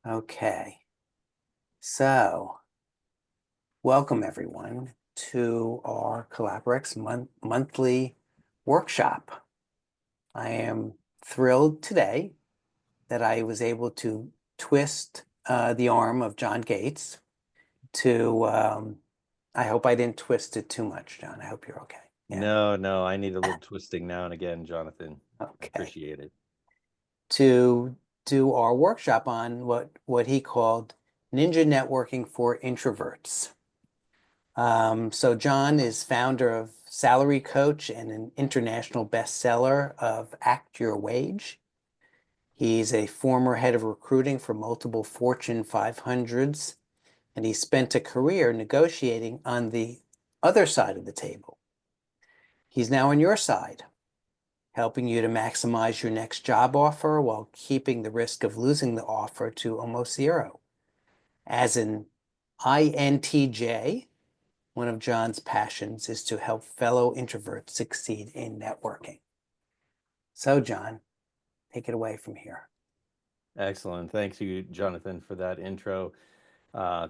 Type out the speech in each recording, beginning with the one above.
Okay, so welcome everyone to our Collaberex monthly workshop. I am thrilled today that I was able to twist the arm of John Gates to, I hope I didn't twist it too much, John. I hope you're okay. Yeah, No, I need a little twisting now and again, Jonathan. I okay. appreciate it. To do our workshop on what he called ninja networking for introverts. So John is founder of Salary Coach and an international bestseller of Act Your Wage. He's a former head of recruiting for multiple Fortune 500s, and he spent a career negotiating on the other side of the table. He's now on your side, helping you to maximize your next job offer while keeping the risk of losing the offer to almost zero. As an INTJ, one of John's passions is to help fellow introverts succeed in networking. So, John, take it away from here. Excellent. Thanks you, Jonathan, for that intro.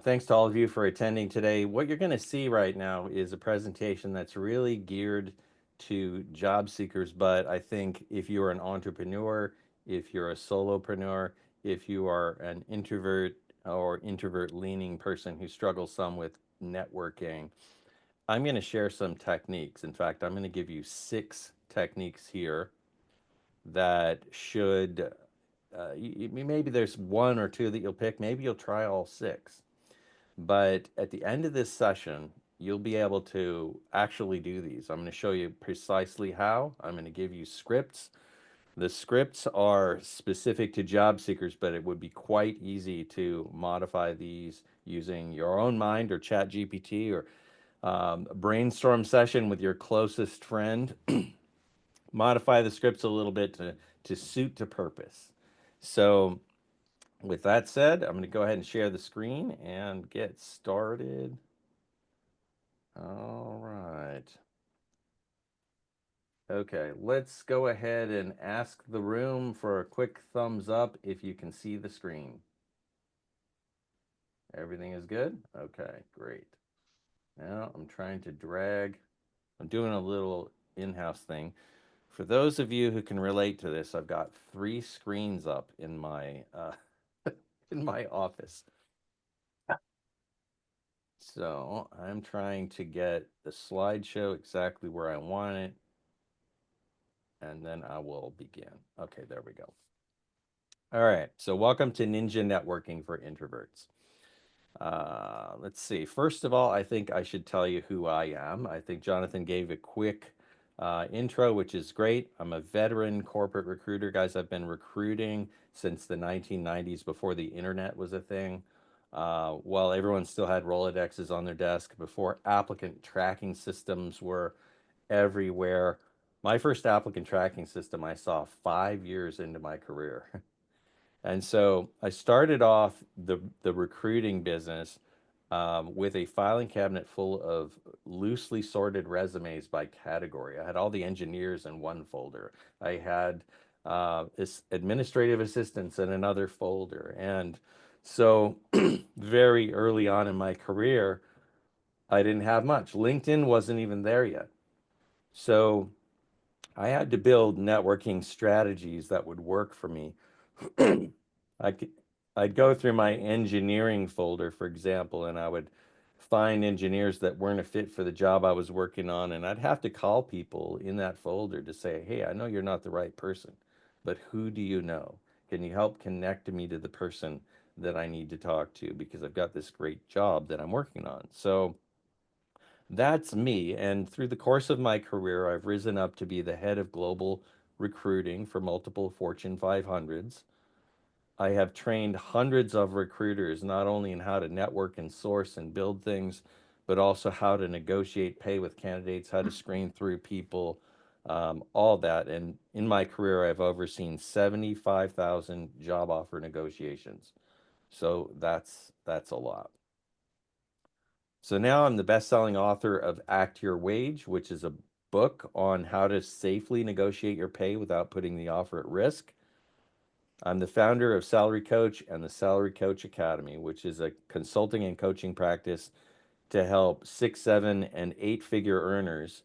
Thanks to all of you for attending today. What you're going to see right now is a presentation that's really geared to job seekers, but I think if you're an entrepreneur, if you're a solopreneur, if you are an introvert or introvert leaning person who struggles some with networking, I'm going to share some techniques. In fact, I'm going to give you 6 techniques here that should maybe there's one or two that you'll pick. Maybe you'll try all 6. But at the end of this session, you'll be able to actually do these. I'm going to show you precisely how. I'm going to give you scripts. The scripts are specific to job seekers, but it would be quite easy to modify these using your own mind or chat GPT or a brainstorm session with your closest friend. Modify the scripts a little bit to suit the purpose. So with that said, I'm going to go ahead and share the screen and get started. All right. Okay, let's go ahead and ask the room for a quick thumbs up if you can see the screen. Everything is good? Okay, great. Now I'm trying to drag. I'm doing a little in-house thing. For those of you who can relate to this, I've got 3 screens up in my in my office. So I'm trying to get the slideshow exactly where I want it, and then I will begin. Okay, there we go. All right, so welcome to Ninja Networking for Introverts. Let's see. First of all, I think I should tell you who I am. I think Jonathan gave a quick intro, which is great. I'm a veteran corporate recruiter. Guys, I've been recruiting since the 1990s before the internet was a thing. While everyone still had Rolodexes on their desk, before applicant tracking systems were everywhere. My first applicant tracking system I saw 5 years into my career. And so I started off the recruiting business with a filing cabinet full of loosely sorted resumes by category. I had all the engineers in one folder. I had administrative assistants in another folder. And so very early on in my career, I didn't have much. LinkedIn wasn't even there yet. So I had to build networking strategies that would work for me. I could, I'd go through my engineering folder, for example, and I would find engineers that weren't a fit for the job I was working on, and I'd have to call people in that folder to say, "Hey, I know you're not the right person, but who do you know? Can you help connect me to the person that I need to talk to because I've got this great job that I'm working on?" So that's me. And through the course of my career, I've risen up to be the head of global recruiting for multiple Fortune 500s. I have trained hundreds of recruiters not only in how to network and source and build things, but also how to negotiate pay with candidates, how to screen through people, all that. And in my career, I've overseen 75,000 job offer negotiations. So that's a lot. So now I'm the best-selling author of Act Your Wage, which is a book on how to safely negotiate your pay without putting the offer at risk. I'm the founder of Salary Coach and the Salary Coach Academy, which is a consulting and coaching practice to help 6, 7, and 8-figure earners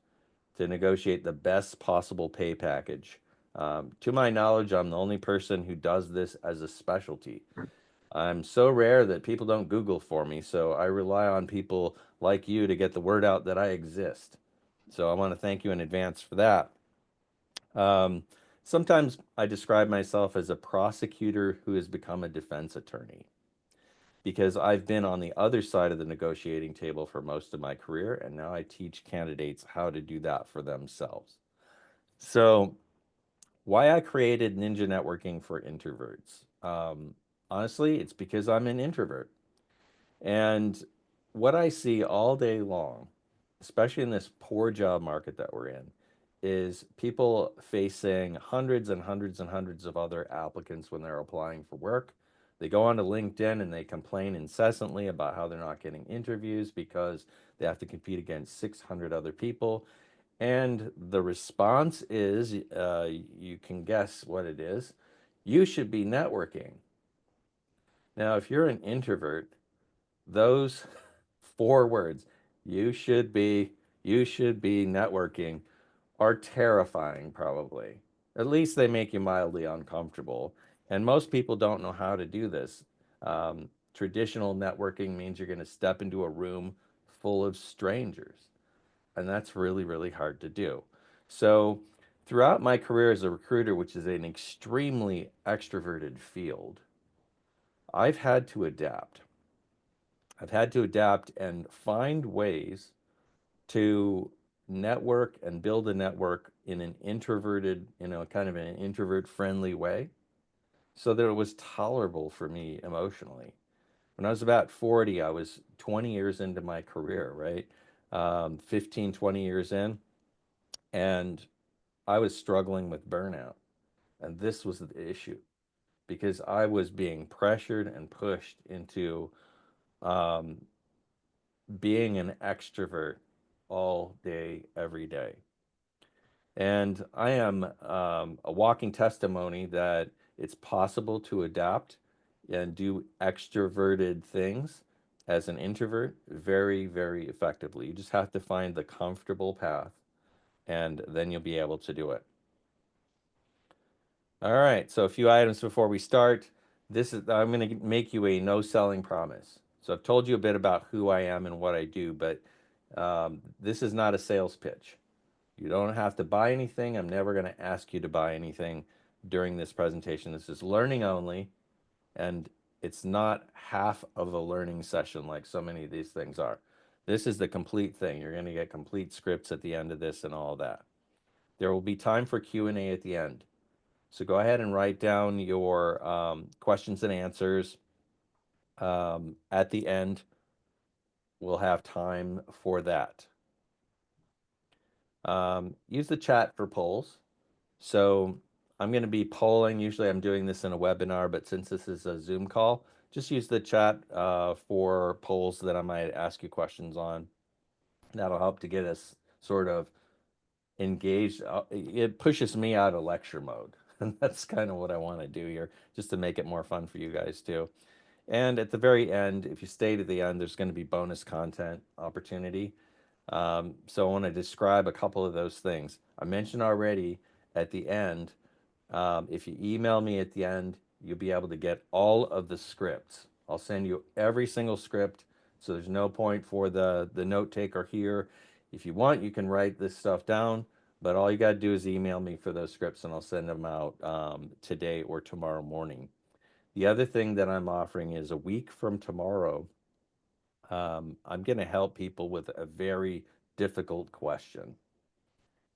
to negotiate the best possible pay package. To my knowledge, I'm the only person who does this as a specialty. I'm so rare that people don't Google for me, so I rely on people like you to get the word out that I exist. So I want to thank you in advance for that. Um, Sometimes I describe myself as a prosecutor who has become a defense attorney because I've been on the other side of the negotiating table for most of my career, and now I teach candidates how to do that for themselves. So, why I created Ninja Networking for Introverts? Honestly, it's because I'm an introvert. And what I see all day long, especially in this poor job market that we're in, is people facing hundreds and hundreds and hundreds of other applicants when they're applying for work. They go onto LinkedIn and they complain incessantly about how they're not getting interviews because they have to compete against 600 other people. And the response is, you can guess what it is. You should be networking. Now, if you're an introvert, those 4 words, you should be, you should be networking, are terrifying, probably. At least they make you mildly uncomfortable. And most people don't know how to do this. Traditional networking means you're going to step into a room full of strangers. And that's really, really hard to do. So, throughout my career as a recruiter, which is an extremely extroverted field, I've had to adapt. I've had to adapt and find ways to network and build a network in an introverted, kind of an introvert friendly way so that it was tolerable for me emotionally. When I was about 40, I was 20 years into my career, right? 15, 20 years in, and I was struggling with burnout. And this was the issue because I was being pressured and pushed into um, being an extrovert all day, every day. And I am a walking testimony that it's possible to adapt and do extroverted things as an introvert very, very effectively. You just have to find the comfortable path, and then you'll be able to do it. All right, so a few items before we start. I'm going to make you a no selling promise. So I've told you a bit about who I am and what I do, but this is not a sales pitch. You don't have to buy anything. I'm never going to ask you to buy anything during this presentation. This is learning only, and it's not half of a learning session like so many of these things are. This is the complete thing. You're going to get complete scripts at the end of this and all that. There will be time for Q&A at the end. So go ahead and write down your questions and answers. At the end, we'll have time for that. Use the chat for polls. So I'm going to be polling. Usually I'm doing this in a webinar, but since this is a Zoom call, just use the chat for polls that I might ask you questions on. That'll help to get us sort of engaged. It pushes me out of lecture mode. And that's kind of what I want to do here, just to make it more fun for you guys too. And at the very end, if you stay to the end, there's going to be bonus content opportunity. So I want to describe a couple of those things. I mentioned already at the end, if you email me at the end, you'll be able to get all of the scripts. I'll send you every single script, so there's no point for the note taker here. If you want, you can write this stuff down, but all you got to do is email me for those scripts, and I'll send them out today or tomorrow morning. The other thing that I'm offering is a week from tomorrow, I'm going to help people with a very difficult question.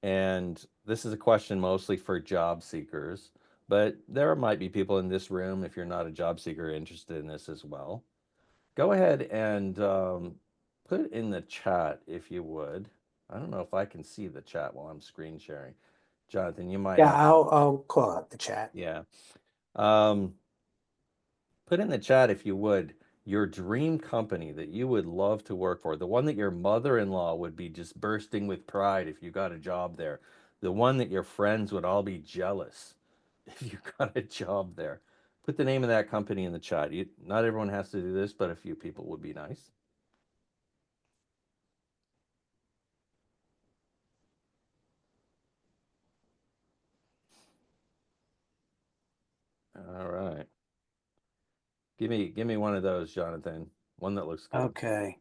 And this is a question mostly for job seekers, but there might be people in this room, if you're not a job seeker, interested in this as well. Go ahead and put it in the chat if you would. I don't know if I can see the chat while I'm screen sharing. Jonathan, you might Yeah, have. I'll call out the chat. Yeah. Um, Put in the chat if you would your dream company that you would love to work for, the one that your mother-in-law would be just bursting with pride if you got a job there, the one that your friends would all be jealous if you got a job there. Put the name of that company in the chat. Not everyone has to do this, but a few people would be nice. All right. Give me one of those, Jonathan. One that looks good. Okay.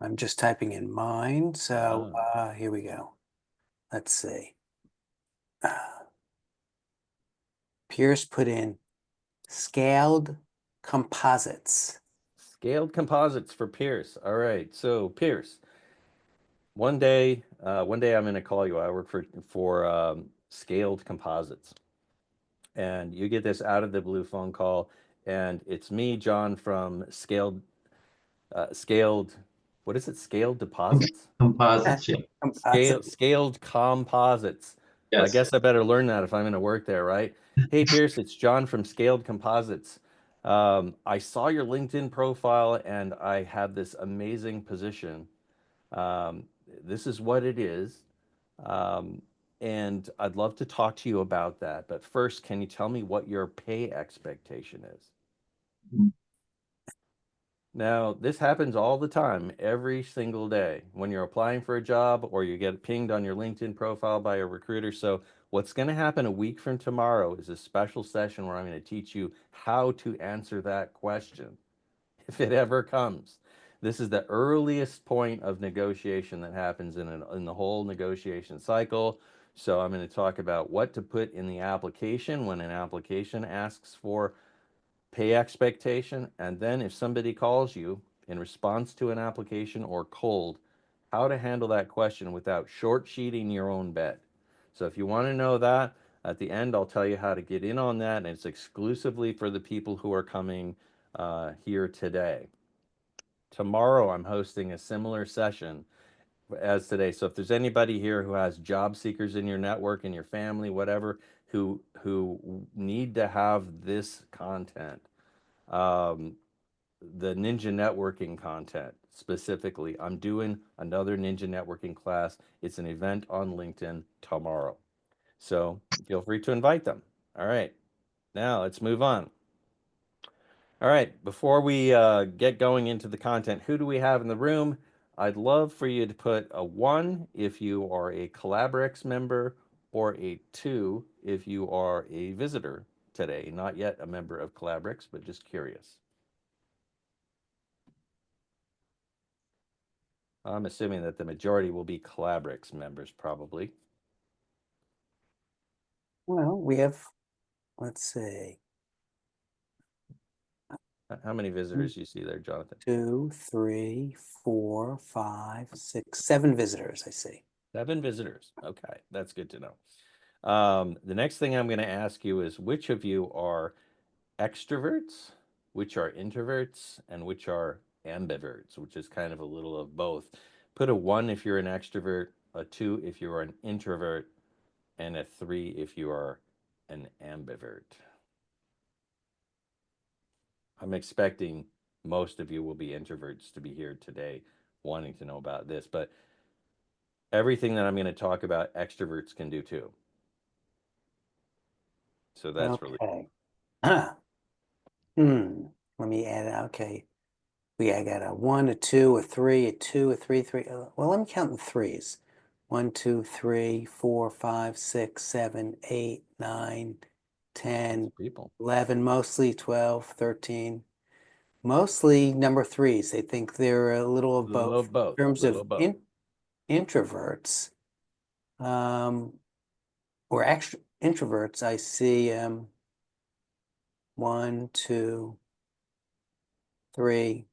I'm just typing in mine. So Ah, here we go. Let's see. Pierce put in scaled composites. scaled composites for Pierce. All right. So Pierce, one day I'm going to call you. I work for scaled composites, and you get this out of the blue phone call, and it's me, John, from scaled. What is it? Scaled deposits? Composites, yeah. Composite. Scaled composites. I Yes. guess I better learn that if I'm going to work there, right? Hey, Pierce, it's John from Scaled Composites. I saw your LinkedIn profile and I had this amazing position. Um, this is what it is. Um, and I'd love to talk to you about that. But first, can you tell me what your pay expectation is? Now, this happens all the time, every single day when you're applying for a job or you get pinged on your LinkedIn profile by a recruiter. So, what's going to happen a week from tomorrow is a special session where I'm going to teach you how to answer that question if it ever comes. This is the earliest point of negotiation that happens in the whole negotiation cycle. So, I'm going to talk about what to put in the application when an application asks for pay expectation, and then if somebody calls you in response to an application or cold, how to handle that question without short sheeting your own bet. So if you want to know that, at the end, I'll tell you how to get in on that, and it's exclusively for the people who are coming here today. Tomorrow, I'm hosting a similar session as today. So if there's anybody here who has job seekers in your network, in your family, whatever, who need to have this content, um, the ninja networking content specifically. I'm doing another ninja networking class. It's an event on LinkedIn tomorrow. So feel free to invite them. All right. Now let's move on. All right. Before we get going into the content, who do we have in the room? I'd love for you to put a 1 if you are a Collaberex member or a 2 if you are a visitor today. Not yet a member of Collaberex, but just curious. I'm assuming that the majority will be Collaberex members, probably. Well, we have, let's see, How many visitors do you see there, Jonathan? 2, 3, 4, 5, 6, 7 visitors, I see. 7 visitors. Okay, that's good to know. The next thing I'm going to ask you is which of you are extroverts, which are introverts, and which are ambiverts, which is kind of a little of both. Put a 1 if you're an extrovert, a 2 if you are an introvert, and a 3 if you are an ambivert. I'm expecting most of you will be introverts to be here today wanting to know about this, but everything that I'm going to talk about, extroverts can do too. So that's really Okay. Let me add it. Okay. I got a 1, a 2, a 3, a 2, a 3, 3. Well, let me count the threes. 1, 2, 3, 4, 5, 6, 7, 8, 9, 10, people. 11, mostly 12, 13. Mostly number threes. They think they're a little of Little both. of both. In terms Little of of both. introverts, um, or extra introverts, I see 1, 2, 3,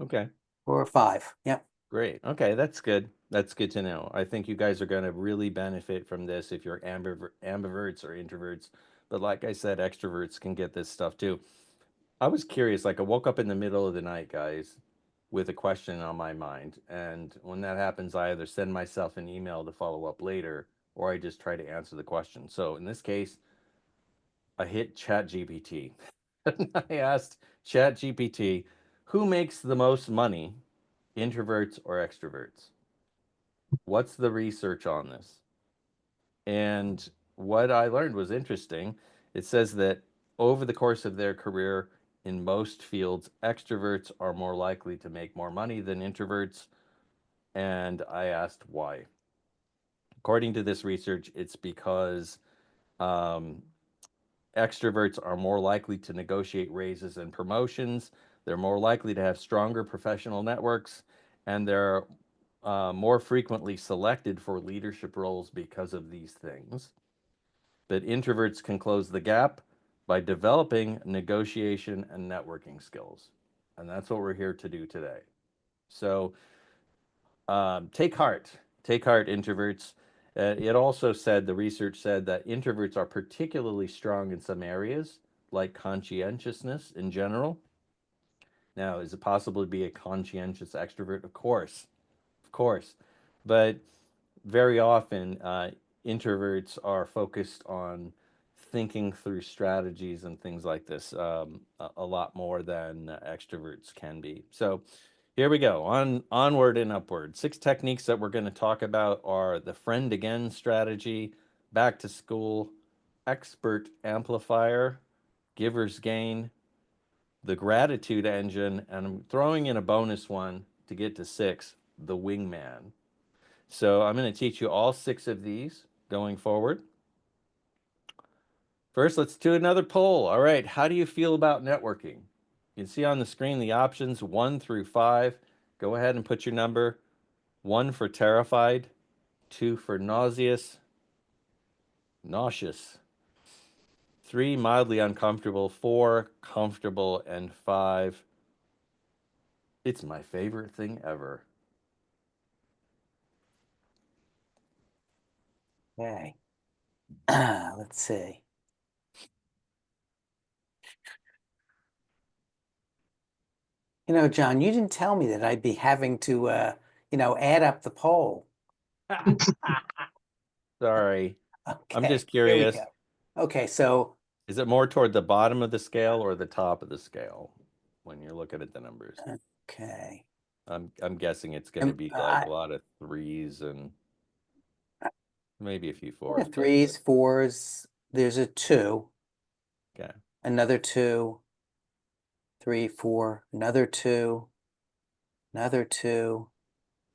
Okay. 4, 5. Yep. Great. Okay, that's good. That's good to know. I think you guys are going to really benefit from this if you're ambiverts or introverts. But like I said, extroverts can get this stuff too. I was curious, like I woke up in the middle of the night, guys, with a question on my mind. And when that happens, I either send myself an email to follow up later, or I just try to answer the question. So in this case, I hit ChatGPT. I asked ChatGPT, who makes the most money, introverts or extroverts? What's the research on this? And what I learned was interesting. It says that over the course of their career, in most fields, extroverts are more likely to make more money than introverts. And I asked why. According to this research, it's because um, extroverts are more likely to negotiate raises and promotions. They're more likely to have stronger professional networks, and they're more frequently selected for leadership roles because of these things. But introverts can close the gap by developing negotiation and networking skills. And that's what we're here to do today. So take heart. Take heart, introverts. It also said, the research said that introverts are particularly strong in some areas, like conscientiousness in general. Now, is it possible to be a conscientious extrovert? Of course. But very often, introverts are focused on thinking through strategies and things like this a lot more than extroverts can be. So here we go, onward and upward. 6 techniques that we're going to talk about are the friend again strategy, back to school, expert amplifier, giver's gain, the gratitude engine, and I'm throwing in a bonus one to get to 6, the wingman. So I'm going to teach you all 6 of these going forward. First, let's do another poll. All right, how do you feel about networking? You can see on the screen the options 1 through 5. Go ahead and put your number. 1 for terrified, 2 for nauseous, 3 mildly uncomfortable, 4 comfortable, and 5 it's my favorite thing ever. Okay. Let's see. John, you didn't tell me that I'd be having to, add up the poll. Sorry. I'm Okay, just here we curious. go. Okay, so Is it more toward the bottom of the scale or the top of the scale when you're looking at the numbers? okay. I'm guessing it's going to Um, be like I, a lot of 3s and maybe a few yeah, 4s, but threes, fours. There's a 2, okay, another 2, 3, 4, another 2, another 2.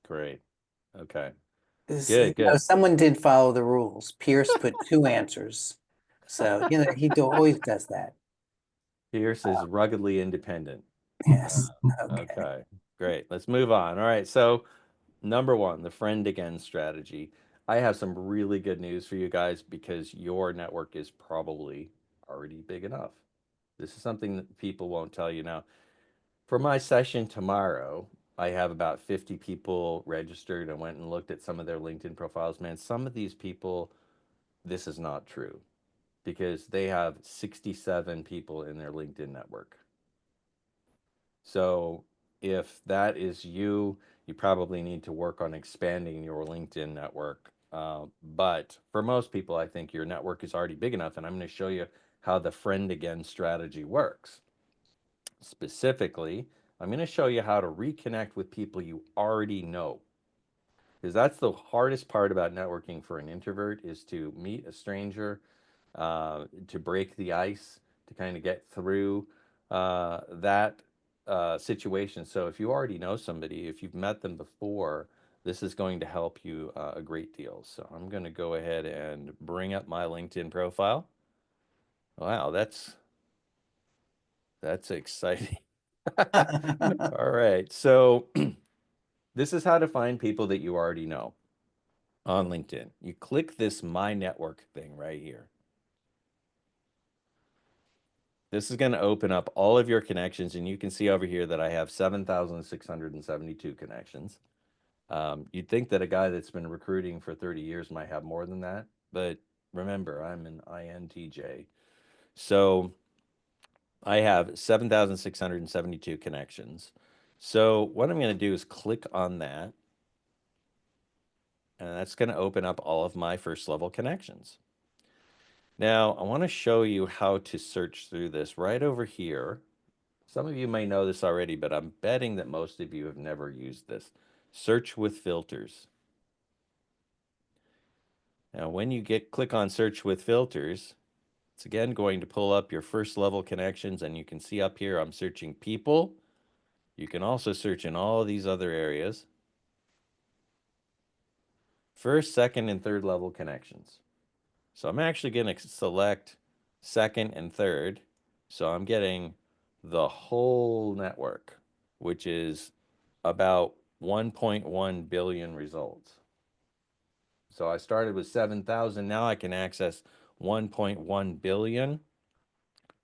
great. Okay, This, good, good. someone did follow the rules. Pierce put 2 answers. So, always does that. Pierce is ruggedly independent. Uh, Yes. Okay. okay, great. Let's move on. All right, so number 1, the friend again strategy. I have some really good news for you guys because your network is probably already big enough. This is something that people won't tell you now. For my session tomorrow, I have about 50 people registered. I went and looked at some of their LinkedIn profiles. Man, some of these people, this is not true because they have 67 people in their LinkedIn network. So if that is you, you probably need to work on expanding your LinkedIn network. But for most people, I think your network is already big enough. And I'm going to show you how the friend again strategy works. Specifically, I'm going to show you how to reconnect with people you already know. Because that's the hardest part about networking for an introvert is to meet a stranger, to break the ice, to kind of get through that situation. So if you already know somebody, if you've met them before, this is going to help you a great deal. So I'm going to go ahead and bring up my LinkedIn profile. Wow, that's exciting. All right. So this is how to find people that you already know on LinkedIn. You click this My Network thing right here. This is going to open up all of your connections, and you can see over here that I have 7,672 connections. You'd think that a guy that's been recruiting for 30 years might have more than that, but remember, I'm an INTJ. So I have 7,672 connections. So what I'm going to do is click on that, and that's going to open up all of my first level connections. Now, I want to show you how to search through this right over here. Some of you may know this already, but I'm betting that most of you have never used this. Search with filters. Now, when you click on search with filters, it's again going to pull up your first level connections, and you can see up here I'm searching people. You can also search in all of these other areas. First, second, and third level connections. So I'm actually going to select second and third. So I'm getting the whole network, which is about 1.1 billion results. So I started with 7,000. Now I can access 1.1 billion.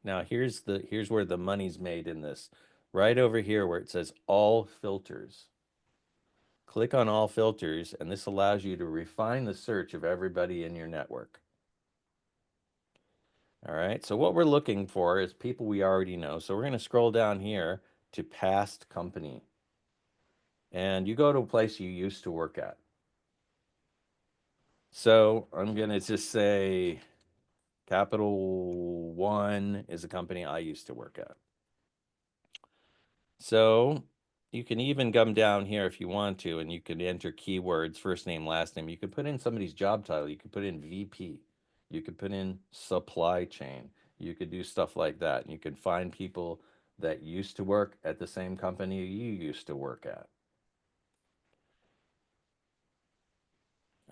Now here's where the money's made in this. Right over here where it says all filters. Click on all filters, and this allows you to refine the search of everybody in your network. All right, so what we're looking for is people we already know. So we're going to scroll down here to past company. And you go to a place you used to work at. So I'm going to just say Capital One is a company I used to work at. So you can even come down here if you want to, and you can enter keywords, first name, last name. You could put in somebody's job title. You could put in VP. You could put in supply chain. You could do stuff like that. And you could find people that used to work at the same company you used to work at.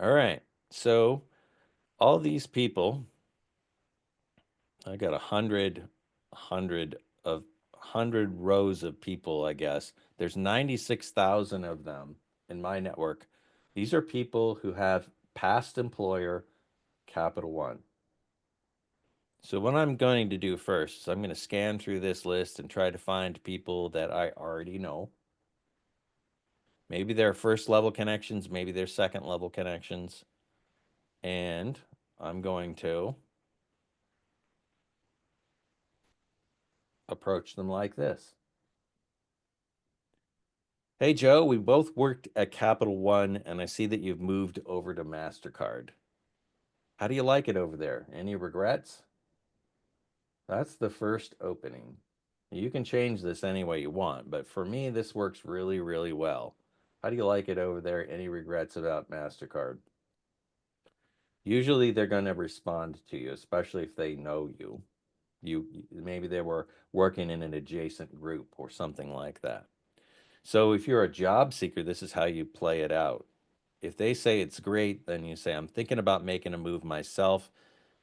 All right. So all these people, I got 100 rows of people, I guess. There's 96,000 of them in my network. These are people who have past employer Capital One. So what I'm going to do first is I'm going to scan through this list and try to find people that I already know. Maybe they're first level connections, maybe they're second level connections. And I'm going to approach them like this. Hey, Joe, we both worked at Capital One, and I see that you've moved over to MasterCard. How do you like it over there? Any regrets? That's the first opening. You can change this any way you want, but for me, this works really, really well. How do you like it over there? Any regrets about MasterCard? Usually they're going to respond to you, especially if they know you. Maybe they were working in an adjacent group or something like that. So if you're a job seeker, this is how you play it out. If they say it's great, then you say, I'm thinking about making a move myself.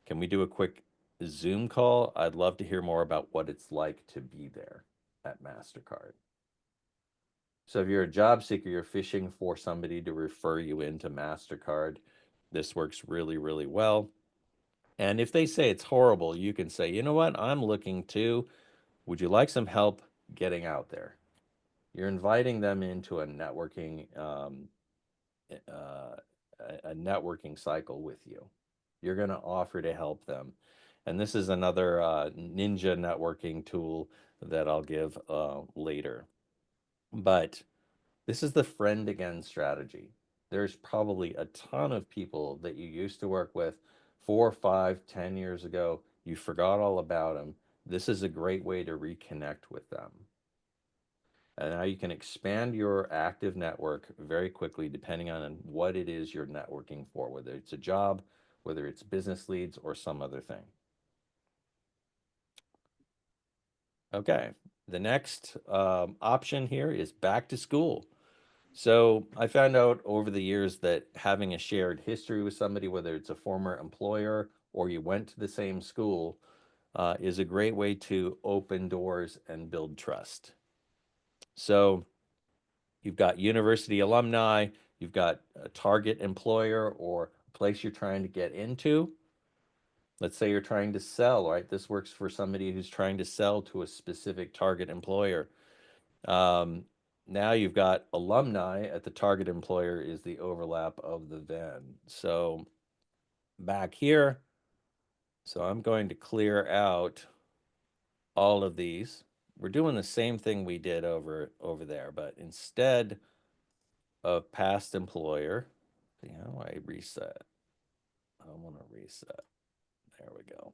Can we do a quick Zoom call? I'd love to hear more about what it's like to be there at MasterCard. So if you're a job seeker, you're fishing for somebody to refer you into MasterCard. This works really, really well. And if they say it's horrible, you can say, you know what? I'm looking too. Would you like some help getting out there? You're inviting them into a networking uh, a networking cycle with you. You're going to offer to help them. And this is another ninja networking tool that I'll give later. But this is the friend again strategy. There's probably a ton of people that you used to work with 4, 5, 10 years ago. You forgot all about them. This is a great way to reconnect with them. And now you can expand your active network very quickly depending on what it is you're networking for, whether it's a job, whether it's business leads, or some other thing. Okay, the next option here is back to school. So I found out over the years that having a shared history with somebody, whether it's a former employer or you went to the same school, is a great way to open doors and build trust. So you've got university alumni, you've got a target employer or a place you're trying to get into. Let's say you're trying to sell, right? This works for somebody who's trying to sell to a specific target employer. Um, Now you've got alumni at the target employer is the overlap of the Venn. So back here, so I'm going to clear out all of these. We're doing the same thing we did over there, but instead of past employer, see how do I reset? I want to reset. There we go.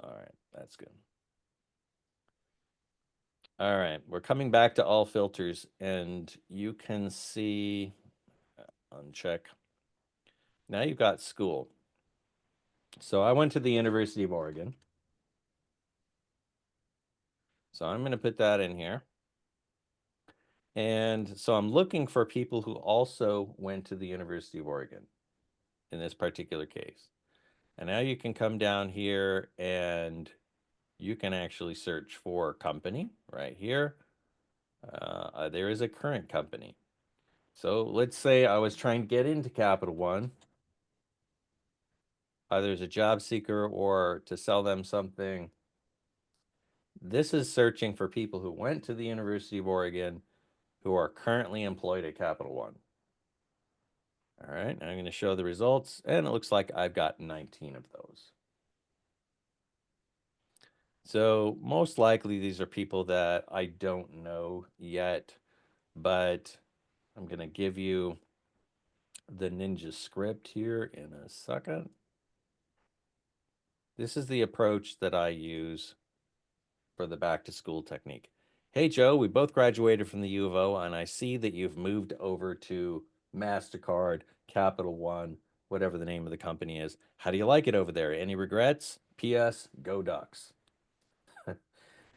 All right, that's good. All right, we're coming back to all filters, and you can see uncheck. Now you've got school. So I went to the University of Oregon. So I'm going to put that in here. And so I'm looking for people who also went to the University of Oregon in this particular case. And now you can come down here and you can actually search for company right here. There is a current company. So let's say I was trying to get into Capital One, either as a job seeker or to sell them something. This is searching for people who went to the University of Oregon who are currently employed at Capital One. All right, I'm going to show the results, and it looks like I've got 19 of those. So most likely these are people that I don't know yet, but I'm going to give you the Ninja script here in a second. This is the approach that I use for the back to school technique. Hey, Joe, we both graduated from the U of O, and I see that you've moved over to MasterCard, Capital One, whatever the name of the company is. How do you like it over there? Any regrets? P.S. Go Ducks.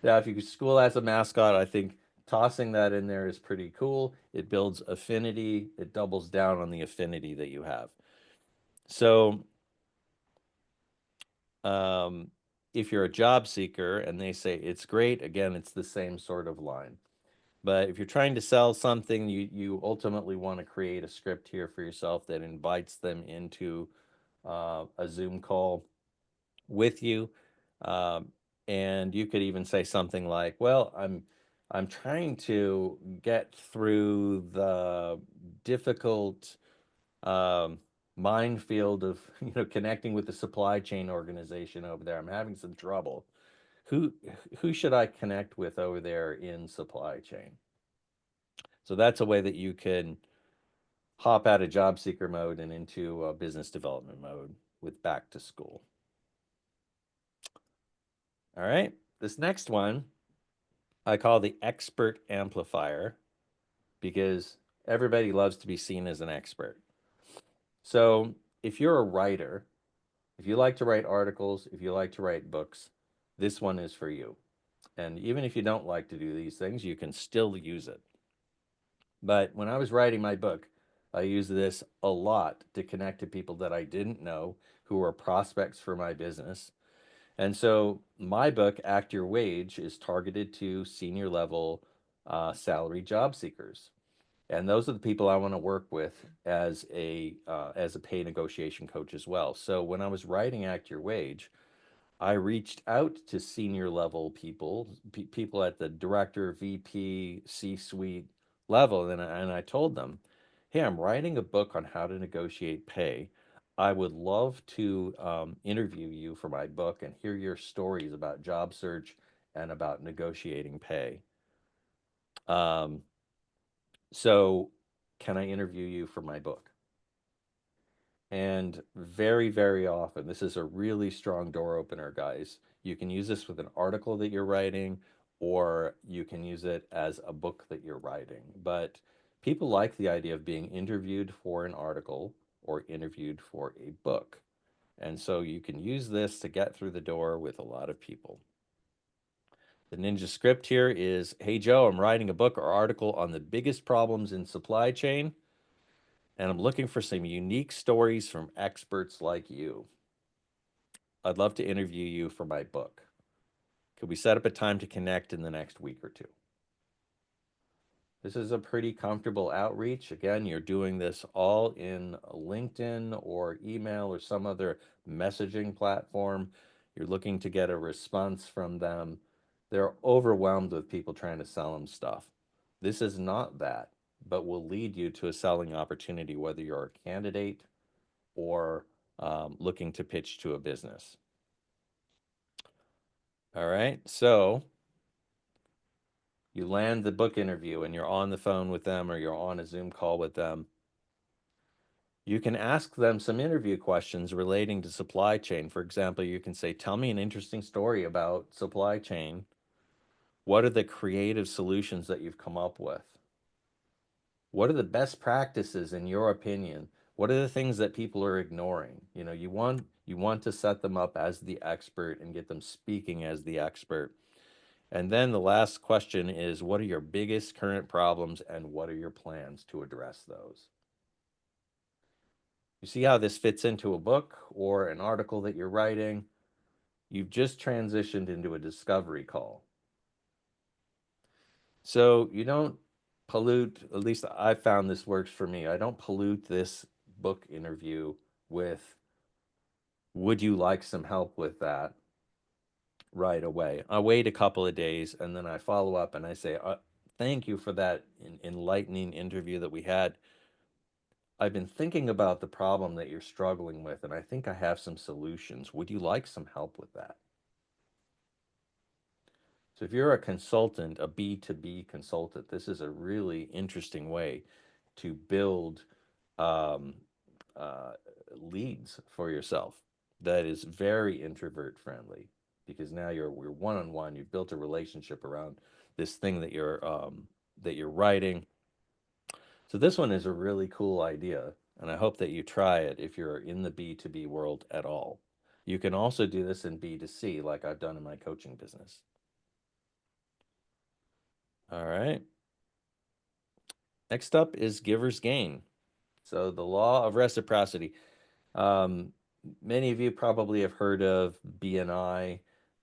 Now, if your school has a mascot, I think tossing that in there is pretty cool. It builds affinity. It doubles down on the affinity that you have. So, um, if you're a job seeker and they say it's great, again, it's the same sort of line. But if you're trying to sell something, you ultimately want to create a script here for yourself that invites them into a Zoom call with you. Um, and you could even say something like, "Well, I'm trying to get through the difficult um, minefield of connecting with the supply chain organization over there. I'm having some trouble. Who who should I connect with over there in supply chain?" So that's a way that you can hop out of job seeker mode and into business development mode with back to school. All right. This next one I call the expert amplifier because everybody loves to be seen as an expert. So if you're a writer, if you like to write articles, if you like to write books, this one is for you. And even if you don't like to do these things, you can still use it. But when I was writing my book, I used this a lot to connect to people that I didn't know who were prospects for my business. And so my book, Act Your Wage, is targeted to senior level salary job seekers. And those are the people I want to work with as a pay negotiation coach as well. So when I was writing Act Your Wage, I reached out to senior level people, people at the director, VP, C-suite level, and I told them, "Hey, I'm writing a book on how to negotiate pay. I would love to interview you for my book and hear your stories about job search and about negotiating pay. Um, so, can I interview you for my book?" And very, very often, this is a really strong door opener, guys. You can use this with an article that you're writing, or you can use it as a book that you're writing. But people like the idea of being interviewed for an article or interviewed for a book. And so you can use this to get through the door with a lot of people. The Ninja script here is, "Hey Joe, I'm writing a book or article on the biggest problems in supply chain, and I'm looking for some unique stories from experts like you. I'd love to interview you for my book. Could we set up a time to connect in the next week or two?" This is a pretty comfortable outreach. Again, you're doing this all in LinkedIn or email or some other messaging platform. You're looking to get a response from them. They're overwhelmed with people trying to sell them stuff. This is not that, but will lead you to a selling opportunity, whether you're a candidate or looking to pitch to a business. All right. So you land the book interview and you're on the phone with them or you're on a Zoom call with them. You can ask them some interview questions relating to supply chain. For example, you can say, "Tell me an interesting story about supply chain. What are the creative solutions that you've come up with?" What are the best practices in your opinion? What are the things that people are ignoring? You know, you want to set them up as the expert and get them speaking as the expert. And then the last question is, what are your biggest current problems and what are your plans to address those? You see how this fits into a book or an article that you're writing? You've just transitioned into a discovery call. So you don't pollute, at least I found this works for me. I don't pollute this book interview with, would you like some help with that right away? I wait a couple of days and then I follow up and I say, thank you for that enlightening interview that we had. I've been thinking about the problem that you're struggling with, and I think I have some solutions. Would you like some help with that? So if you're a consultant, a B2B consultant, this is a really interesting way to build um, uh, leads for yourself that is very introvert friendly because now you're one-on-one. You've built a relationship around this thing that you're writing. So this one is a really cool idea, and I hope that you try it if you're in the B2B world at all. You can also do this in B2C like I've done in my coaching business. All right. Next up is giver's gain. So the law of reciprocity. Um, Many of you probably have heard of BNI.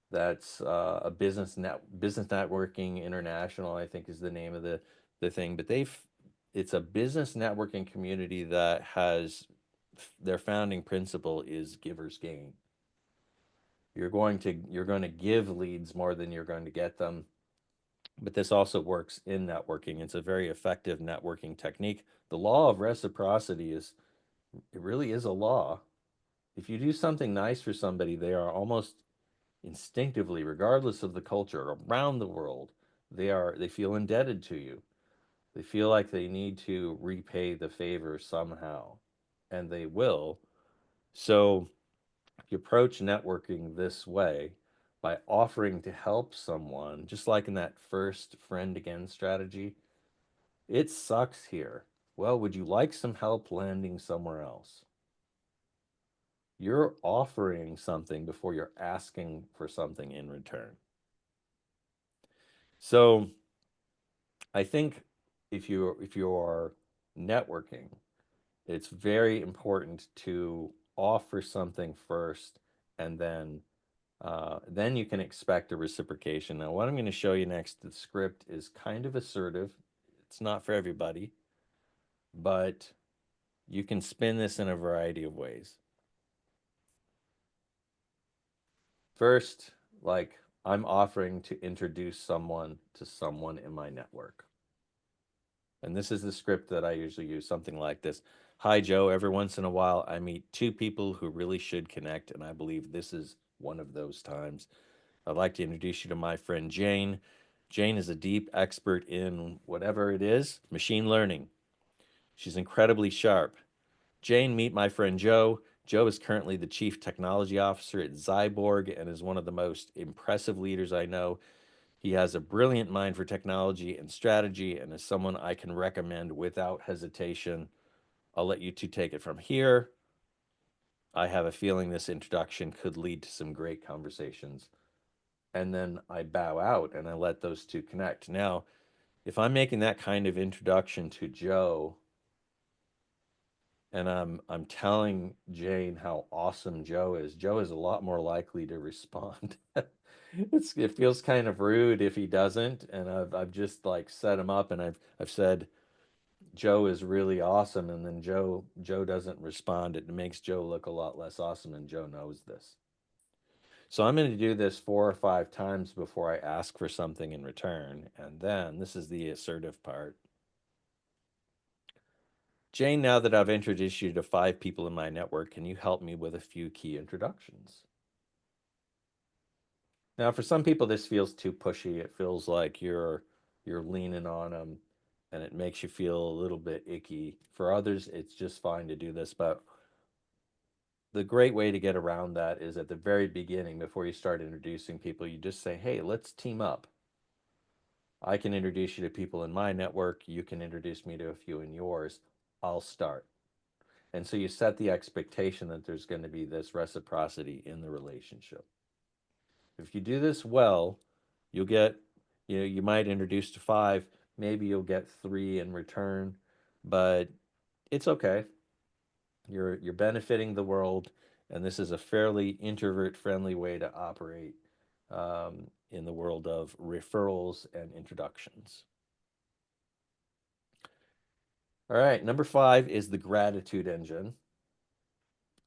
That's a business networking international, I think is the name of the thing. But it's a business networking community that has their founding principle is giver's gain. You're going to give leads more than you're going to get them. But this also works in networking. It's a very effective networking technique. The law of reciprocity it really is a law. If you do something nice for somebody, they are almost instinctively, regardless of the culture around the world, they feel indebted to you. They feel like they need to repay the favor somehow, and they will. So if you approach networking this way by offering to help someone, just like in that first friend again strategy, it sucks here. Well, would you like some help landing somewhere else? You're offering something before you're asking for something in return. So I think if you're networking, it's very important to offer something first, and then you can expect a reciprocation. Now, what I'm going to show you next, the script is kind of assertive. It's not for everybody, but you can spin this in a variety of ways. First, like I'm offering to introduce someone to someone in my network. And this is the script that I usually use, something like this. Hi, Joe. Every once in a while, I meet two people who really should connect, and I believe this is one of those times. I'd like to introduce you to my friend Jane. Jane is a deep expert in whatever it is, machine learning. She's incredibly sharp. Jane, meet my friend Joe. Joe is currently the chief technology officer at Zyborg and is one of the most impressive leaders I know. He has a brilliant mind for technology and strategy and is someone I can recommend without hesitation. I'll let you two take it from here. I have a feeling this introduction could lead to some great conversations. And then I bow out and I let those two connect. Now, if I'm making that kind of introduction to Joe and I'm telling Jane how awesome Joe is a lot more likely to respond. It feels kind of rude if he doesn't, and I've just like set him up, and I've said Joe is really awesome, and then Joe doesn't respond. It makes Joe look a lot less awesome, and Joe knows this. So I'm going to do this 4 or 5 times before I ask for something in return, and then this is the assertive part. Jane, now that I've introduced you to 5 people in my network, can you help me with a few key introductions? Now, for some people, this feels too pushy. It feels like you're leaning on them, and it makes you feel a little bit icky. For others, it's just fine to do this, but the great way to get around that is at the very beginning, before you start introducing people, you just say, "Hey, let's team up." I can introduce you to people in my network. You can introduce me to a few in yours. I'll start. And so you set the expectation that there's going to be this reciprocity in the relationship. If you do this well, you'll get, you might introduce to five, maybe you'll get three in return, but it's okay. You're benefiting the world, and this is a fairly introvert-friendly way to operate in the world of referrals and introductions. All right, number 5 is the gratitude engine.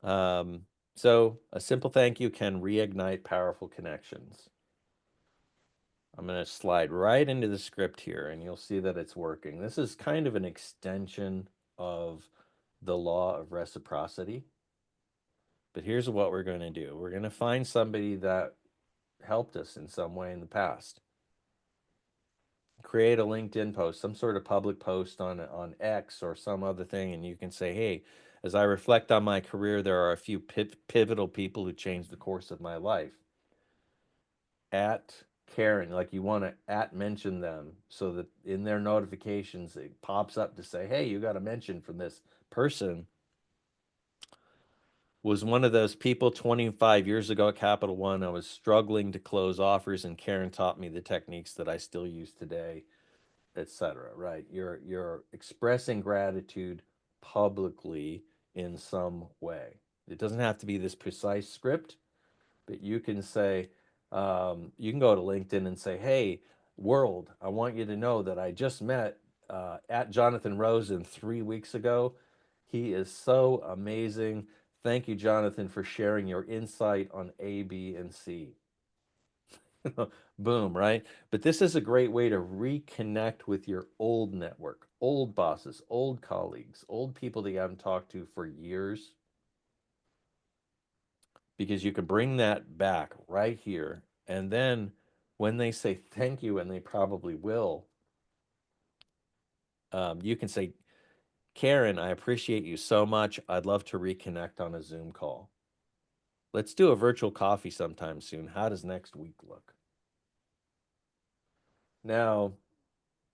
So a simple thank you can reignite powerful connections. I'm going to slide right into the script here, and you'll see that it's working. This is kind of an extension of the law of reciprocity. But here's what we're going to do. We're going to find somebody that helped us in some way in the past. Create a LinkedIn post, some sort of public post on X or some other thing, and you can say, hey, as I reflect on my career, there are a few pivotal people who changed the course of my life. At Karen, like you want to at mention them so that in their notifications it pops up to say, hey, you got a mention from this person. Was one of those people 25 years ago at Capital One. I was struggling to close offers, and Karen taught me the techniques that I still use today, etc. Right? You're expressing gratitude publicly in some way. It doesn't have to be this precise script, but you can say, you can go to LinkedIn and say, hey, world, I want you to know that I just met at Jonathan Rosen 3 weeks ago. He is so amazing. Thank you, Jonathan, for sharing your insight on A, B, and C. Boom, right? But this is a great way to reconnect with your old network, old bosses, old colleagues, old people that you haven't talked to for years, because you can bring that back right here. And then when they say thank you, and they probably will, you can say, Karen, I appreciate you so much. I'd love to reconnect on a Zoom call. Let's do a virtual coffee sometime soon. How does next week look? Now,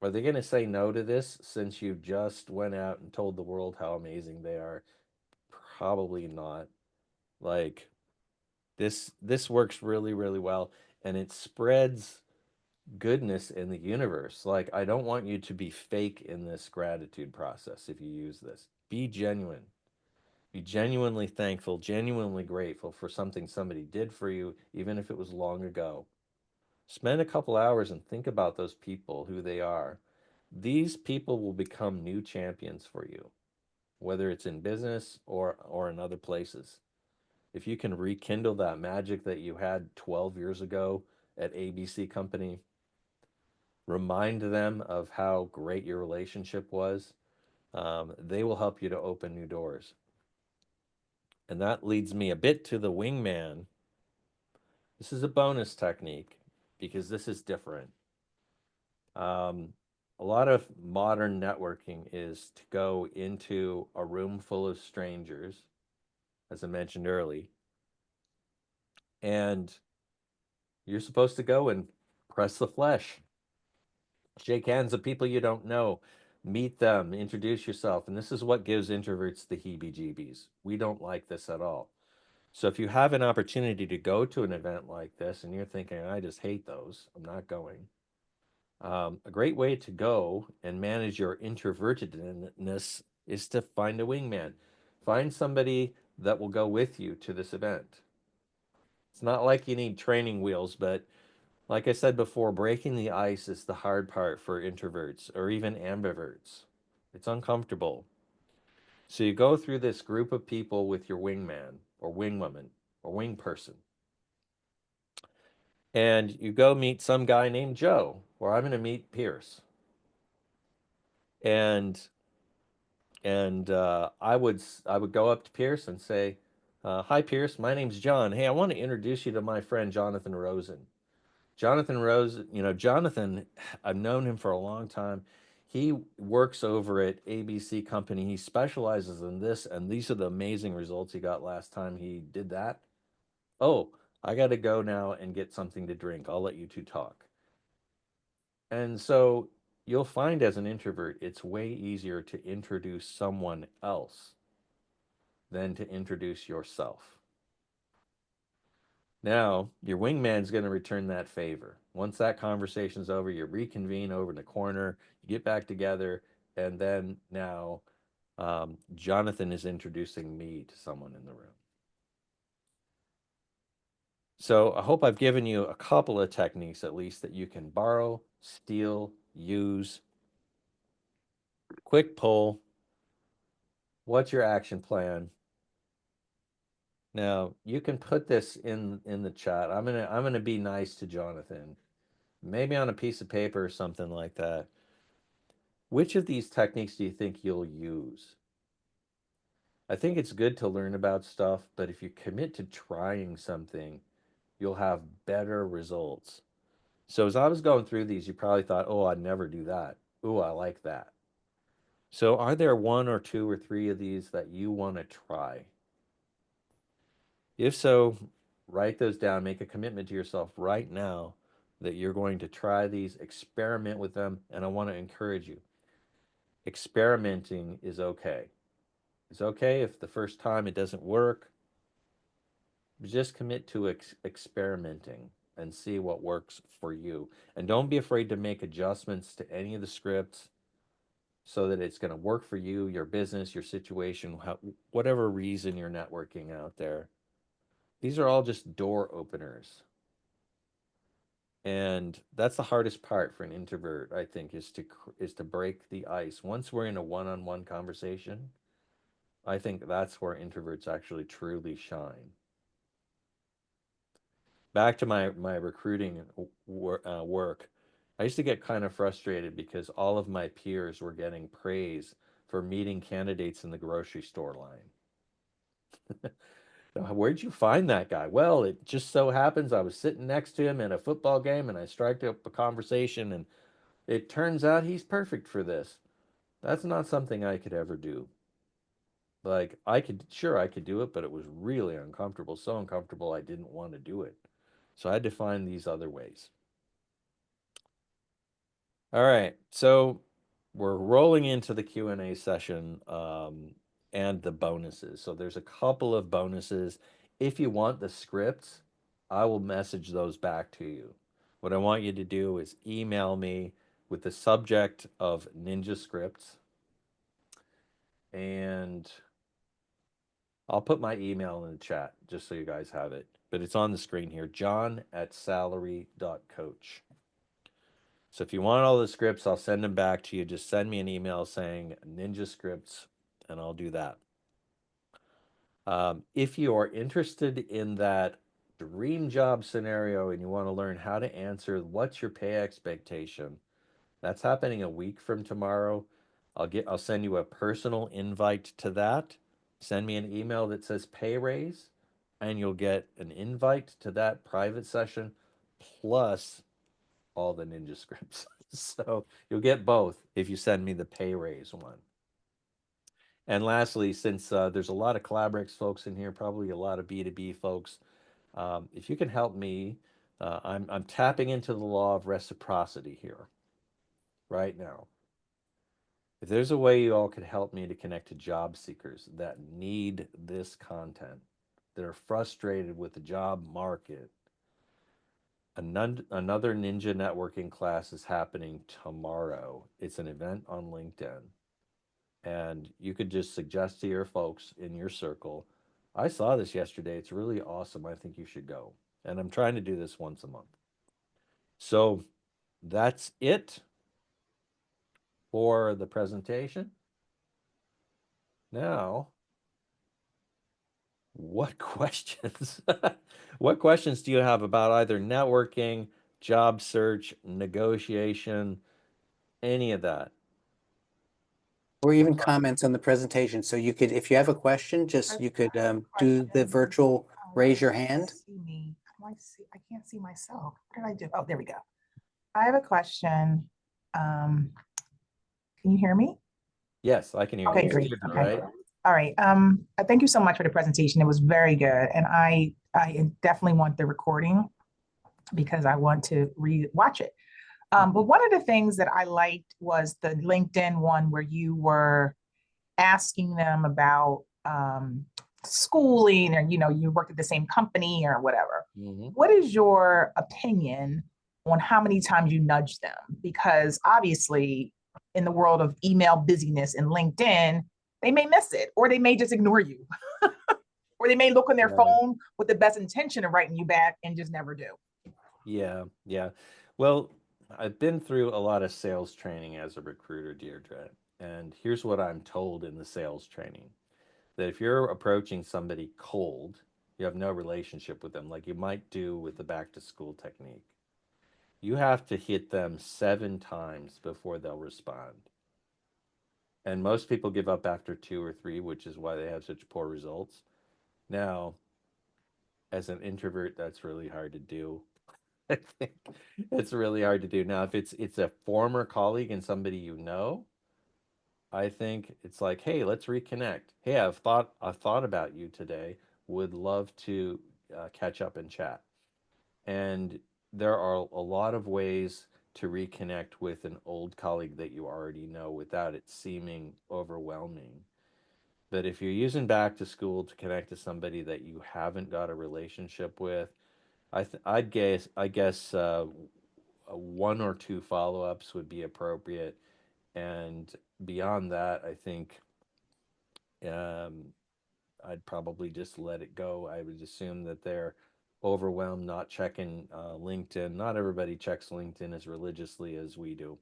are they going to say no to this since you just went out and told the world how amazing they are? Probably not. Like this works really, really well, and it spreads goodness in the universe. Like, I don't want you to be fake in this gratitude process. If you use this, be genuine. Be genuinely thankful, genuinely grateful for something somebody did for you, even if it was long ago. Spend a couple hours and think about those people, who they are. These people will become new champions for you, whether it's in business or in other places. If you can rekindle that magic that you had 12 years ago at ABC Company, remind them of how great your relationship was, they will help you to open new doors. And that leads me a bit to the wingman. This is a bonus technique because this is different. Um, a lot of modern networking is to go into a room full of strangers, as I mentioned early, and you're supposed to go and press the flesh, shake hands with people you don't know, meet them, introduce yourself. And this is what gives introverts the heebie jeebies. We don't like this at all. So if you have an opportunity to go to an event like this and you're thinking, I just hate those, I'm not going. A great way to go and manage your introvertedness is to find a wingman. Find somebody that will go with you to this event. It's not like you need training wheels, but like I said before, breaking the ice is the hard part for introverts or even ambiverts. It's uncomfortable. So you go through this group of people with your wingman or wingwoman or wing person, and you go meet some guy named Joe, or I'm going to meet Pierce. And I would go up to Pierce and say, "Hi, Pierce. My name's John. Hey, I want to introduce you to my friend Jonathan Rosen. Jonathan Rosen, Jonathan, I've known him for a long time. He works over at ABC Company. He specializes in this, and these are the amazing results he got last time he did that. Oh, I got to go now and get something to drink. I'll let you two talk." And so you'll find as an introvert, it's way easier to introduce someone else than to introduce yourself. Now, your wingman's going to return that favor. Once that conversation's over, you reconvene over in the corner, you get back together, and then now Jonathan is introducing me to someone in the room. So I hope I've given you a couple of techniques at least that you can borrow, steal, use. Quick poll. What's your action plan? Now you can put this in the chat. I'm gonna be nice to Jonathan. Maybe on a piece of paper or something like that. Which of these techniques do you think you'll use? I think it's good to learn about stuff, but if you commit to trying something, you'll have better results. So as I was going through these, you probably thought, oh, I'd never do that. Oh, I like that. So are there one or two or three of these that you want to try? If so, write those down, make a commitment to yourself right now that you're going to try these, experiment with them, and I want to encourage you. Experimenting is okay. It's okay if the first time it doesn't work. Just commit to experimenting and see what works for you. And don't be afraid to make adjustments to any of the scripts so that it's going to work for you, your business, your situation, whatever reason you're networking out there. These are all just door openers. And that's the hardest part for an introvert, I think, is to break the ice. Once we're in a one-on-one conversation, I think that's where introverts actually truly shine. Back to my recruiting work, I used to get kind of frustrated because all of my peers were getting praise for meeting candidates in the grocery store line. Where'd you find that guy? Well, it just so happens I was sitting next to him in a football game and I struck up a conversation, and it turns out he's perfect for this. That's not something I could ever do. Like, sure, I could do it, but it was really uncomfortable. So uncomfortable, I didn't want to do it. So I had to find these other ways. All right. So we're rolling into the Q&A session and the bonuses. So there's a couple of bonuses. If you want the scripts, I will message those back to you. What I want you to do is email me with the subject of Ninja Scripts, and I'll put my email in the chat just so you guys have it. But it's on the screen here, john@salary.coach. So if you want all the scripts, I'll send them back to you. Just send me an email saying Ninja Scripts, and I'll do that. If you are interested in that dream job scenario and you want to learn how to answer what's your pay expectation, that's happening a week from tomorrow. I'll send you a personal invite to that. Send me an email that says pay raise, and you'll get an invite to that private session plus all the ninja scripts. So you'll get both if you send me the pay raise one. And lastly, since there's a lot of Collaberex folks in here, probably a lot of B2B folks, if you can help me, I'm tapping into the law of reciprocity here right now. If there's a way you all could help me to connect to job seekers that need this content, that are frustrated with the job market, another Ninja networking class is happening tomorrow. It's an event on LinkedIn. And you could just suggest to your folks in your circle, I saw this yesterday. It's really awesome. I think you should go. And I'm trying to do this once a month. So that's it for the presentation. Now, what questions? What questions do you have about either networking, job search, negotiation, any of that? Or even comments on the presentation. So you could, if you have a question, you could do the virtual raise your hand. See me. I can't see myself. What did I do? Oh, there we go. I have a question. Can you hear me? Yes, I can hear Okay, you. great. Stephen, Okay. right? All right. Thank you so much for the presentation. It was very good. And I definitely want the recording because I want to watch it. But one of the things that I liked was the LinkedIn one where you were asking them about schooling, or you worked at the same company or whatever. Mhm. What is your opinion on how many times you nudge them? Because obviously, in the world of email busyness and LinkedIn, they may miss it, or they may just ignore you, or they may look on their Yeah. phone with the best intention of writing you back and just never do. Yeah, yeah. Well, I've been through a lot of sales training as a recruiter, Deirdre, and here's what I'm told in the sales training, that if you're approaching somebody cold, you have no relationship with them, like you might do with the back to school technique. You have to hit them 7 times before they'll respond. And most people give up after 2 or 3, which is why they have such poor results. Now, as an introvert, that's really hard to do. I think it's really hard to do. Now, if it's a former colleague and somebody you know, I think it's like, hey, let's reconnect. Hey, I've thought about you today. Would love to catch up and chat. And there are a lot of ways to reconnect with an old colleague that you already know without it seeming overwhelming. But if you're using back to school to connect to somebody that you haven't got a relationship with, I guess 1 or 2 follow-ups would be appropriate, and beyond that, I think um, I'd probably just let it go. I would assume that they're overwhelmed, not checking LinkedIn. Not everybody checks LinkedIn as religiously as we do.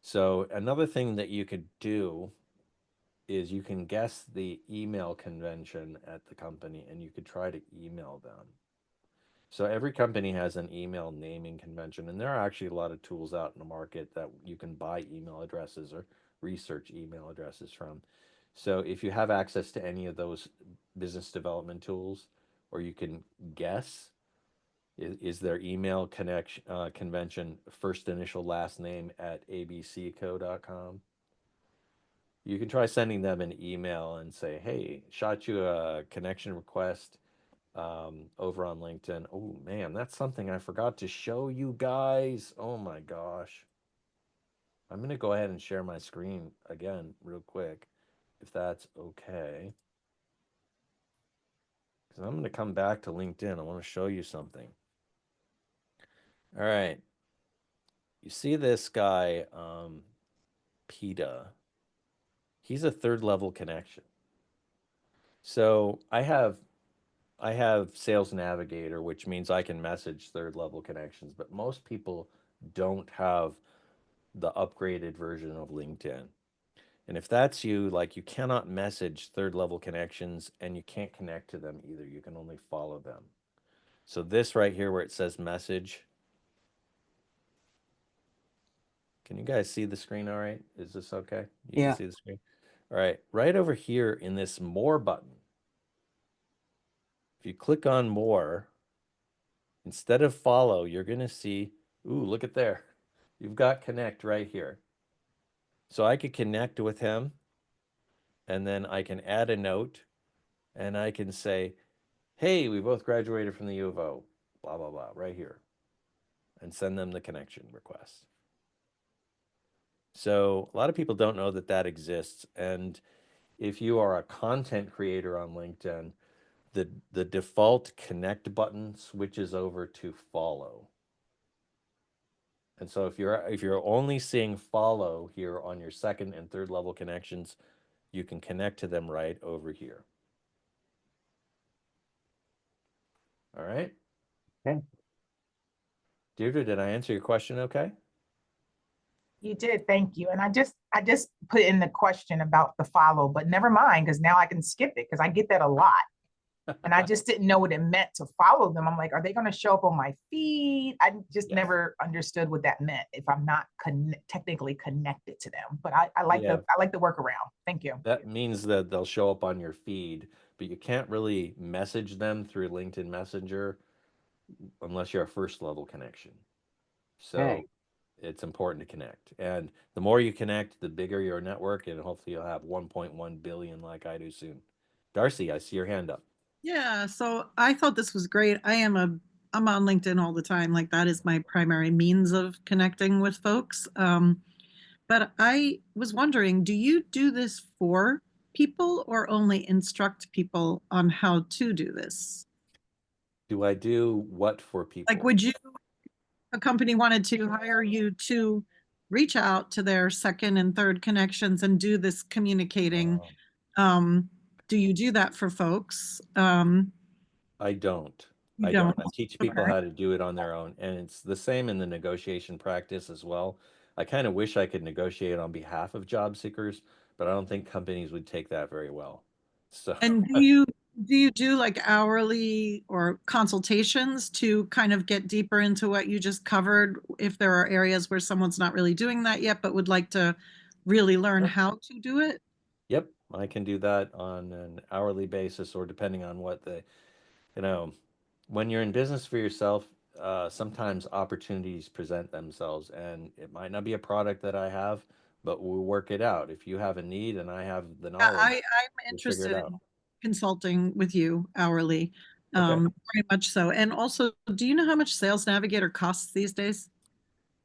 So another thing that you could do is you can guess the email convention at the company, and you could try to email them. So every company has an email naming convention, and there are actually a lot of tools out in the market that you can buy email addresses or research email addresses from. So if you have access to any of those business development tools, or you can guess, is their email connection convention first initial last name at abcco.com? You can try sending them an email and say, hey, shot you a connection request over on LinkedIn. Oh man, that's something I forgot to show you guys. Oh my gosh. I'm going to go ahead and share my screen again real quick, if that's okay. Because I'm going to come back to LinkedIn. I want to show you something. All right. You see this guy, PETA. He's a third level connection. So I have Sales Navigator, which means I can message third level connections, but most people don't have the upgraded version of LinkedIn. And if that's you, like you cannot message third level connections and you can't connect to them either. You can only follow them. So this right here where it says message, can you guys see the screen all right? Is this okay? You can Yeah. see the screen? All right, right over here in this more button, if you click on more, instead of follow, you're going to see, ooh, look at there. You've got connect right here. So I could connect with him, and then I can add a note, and I can say, hey, we both graduated from the U of O, blah, blah, blah, right here, and send them the connection request. So a lot of people don't know that that exists. And if you are a content creator on LinkedIn, the default connect button switches over to follow. And so if you're only seeing follow here on your second and third level connections, you can connect to them right over here. All right. Okay. Deirdre, did I answer your question okay? You did, thank you. And I just put in the question about the follow, but never mind, because now I can skip it because I get that a lot. And I just didn't know what it meant to follow them. I'm like, are they going to show up on my feed? I just Yes. never understood what that meant if I'm not technically connected to them. But I Yeah. like the workaround. Thank you. That means that they'll show up on your feed, but you can't really message them through LinkedIn Messenger unless you're a first level connection. So Okay. it's important to connect. And the more you connect, the bigger your network, and hopefully you'll have 1.1 billion like I do soon. Darcy, I see your hand up. Yeah, so I thought this was great. I am I'm on LinkedIn all the time. Like that is my primary means of connecting with folks. But I was wondering, do you do this for people or only instruct people on how to do this? Do I do what for Like, people? would you, a company wanted to hire you to reach out to their second and third connections and do this communicating? Oh. Do you do that for folks? I don't. You I don't. don't. I teach people Okay. how to do it on their own, and it's the same in the negotiation practice as well. I kind of wish I could negotiate on behalf of job seekers, but I don't think companies would take that very well. So, And do you do like hourly or consultations to kind of get deeper into what you just covered if there are areas where someone's not really doing that yet but would like to really learn yep, how to do it? yep, I can do that on an hourly basis or depending on what the, you know, when you're in business for yourself, sometimes opportunities present themselves, and it might not be a product that I have, but we'll work it out. If you have a need and I have the knowledge, I'm we'll figure it interested out. in consulting with you hourly, Okay. very much so. And also, do you know how much Sales Navigator costs these days?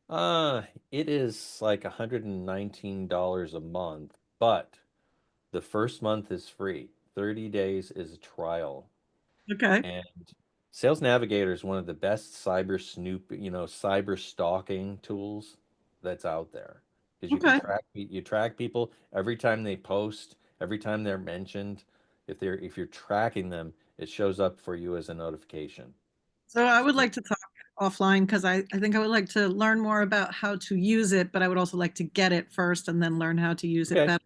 Uh, it is like $119 a month, but the first month is free. 30 days is a trial. Okay. And Sales Navigator is one of the best cyber snoop, cyber stalking tools that's out there. Because you can Okay. track people every time they post, every time they're mentioned. If you're tracking them, it shows up for you as a notification. So I would So, like to talk offline because I think I would like to learn more about how to use it, but I would also like to get it first and then learn how to use it okay. better.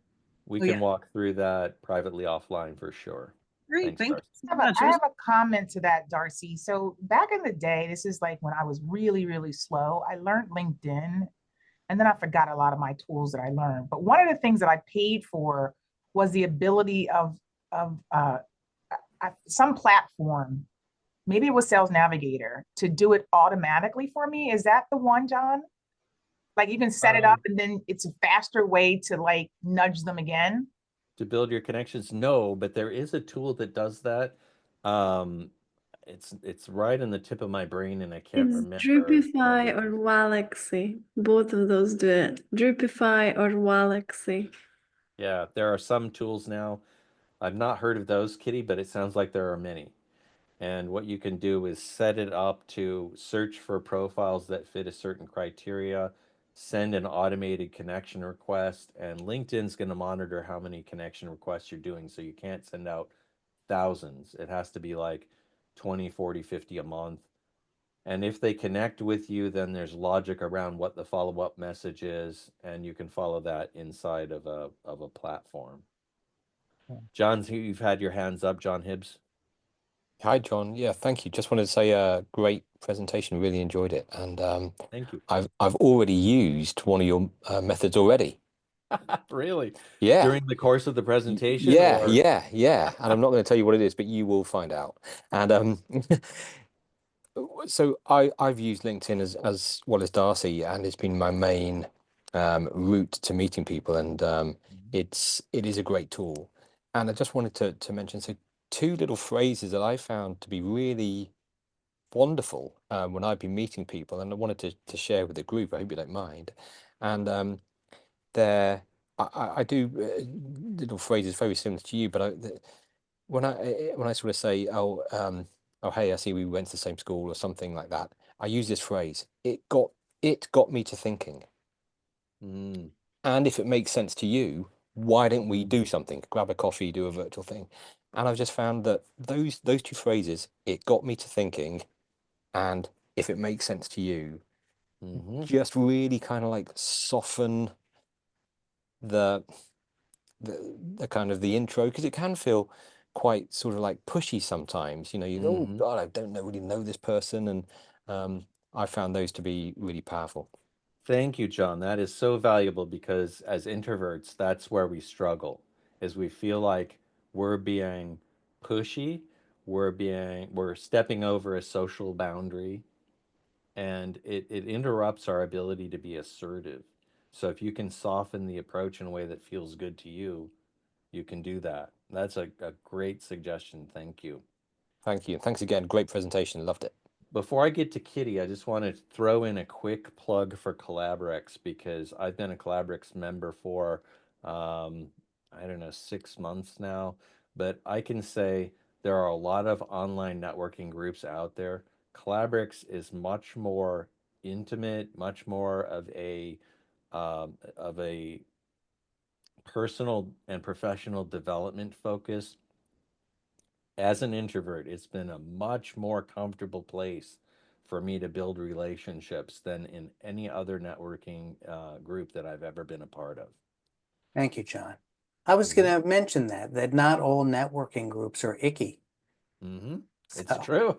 We So yeah, can walk through that privately offline for sure. great. Thanks, Thank Darcy. you so much. I It was have a comment to that, Darcy. So back in the day, this is like when I was really, really slow. I learned LinkedIn and then I forgot a lot of my tools that I learned. But one of the things that I paid for was the ability of some platform, maybe it was Sales Navigator, to do it automatically for me. Is that the one, John? Like you can set it up Um, and then it's a faster way to like nudge them again. to build your connections, no, but there is a tool that does that. Um, it's right in the tip of my brain, and I can't It's remember what Drupify it or is. Galaxy. Both of those do it. Drupify or Galaxy. Yeah, there are some tools now. I've not heard of those, Kitty, but it sounds like there are many. And what you can do is set it up to search for profiles that fit a certain criteria, send an automated connection request, and LinkedIn's going to monitor how many connection requests you're doing. So you can't send out thousands. It has to be like 20, 40, 50 a month. And if they connect with you, then there's logic around what the follow-up message is, and you can follow that inside of a platform. John's, you've had your hands up, John Hibbs. Hi, John. Yeah, thank you. Just wanted to say great presentation. Really enjoyed it. And Thank you. I've already used one of your methods already. Really? Yeah. During the course of the presentation, Yeah, or yeah. And I'm not going to tell you what it is, but you will find out. And so I've used LinkedIn as well as Darcy, and it's been my main route to meeting people, and it is a great tool. And I just wanted to mention two little phrases that I found to be really wonderful when I've been meeting people, and I wanted to share with the group. I hope you don't mind. And they're I do little phrases very similar to you, but when I sort of say, oh hey, I see we went to the same school or something like that, I use this phrase. It got me to thinking. Mm, And if it makes sense to you, why don't we mm, do something? Grab a coffee, do a virtual thing. And I've just found that those two phrases, it got me to thinking, and if it makes sense to you, mhm, just really kind of like soften the the kind of the intro, because it can feel quite sort of like pushy sometimes. Oh mhm. God, I don't really know this person, and I found those to be really powerful. Thank you, John. That is so valuable because as introverts, that's where we struggle, is we feel like we're being pushy, we're stepping over a social boundary, and it interrupts our ability to be assertive. So if you can soften the approach in a way that feels good to you, you can do that. That's a great suggestion. Thank you. Thank you. Thanks again. Great presentation. Loved it. before I get to Kitty, I just want to throw in a quick plug for Collaberex because I've been a Collaberex member for, I don't know, 6 months now. But I can say there are a lot of online networking groups out there. Collaberex is much more intimate, much more of a personal and professional development focus. As an introvert, it's been a much more comfortable place for me to build relationships than in any other networking group that I've ever been a part of. Thank you, John. I was Mhm. going to mention that not all networking groups are icky. Mm-hmm. It's So, true.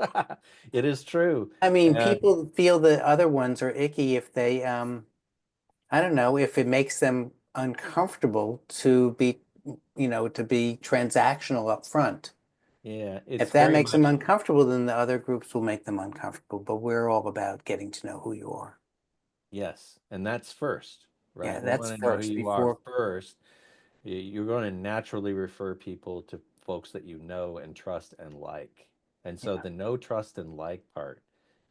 It is true. I mean, And people feel that other ones are icky if they, I don't know, if it makes them uncomfortable to be, to be transactional up front. yeah, If it's that very makes them much, uncomfortable, then the other groups will make them uncomfortable. But we're all about getting to know who you are. yes. And that's first, Yeah, right? We that's want to know who first you are before. first. You're going to naturally refer people to folks that you know and trust and like. And so Yeah. the know, trust, and like part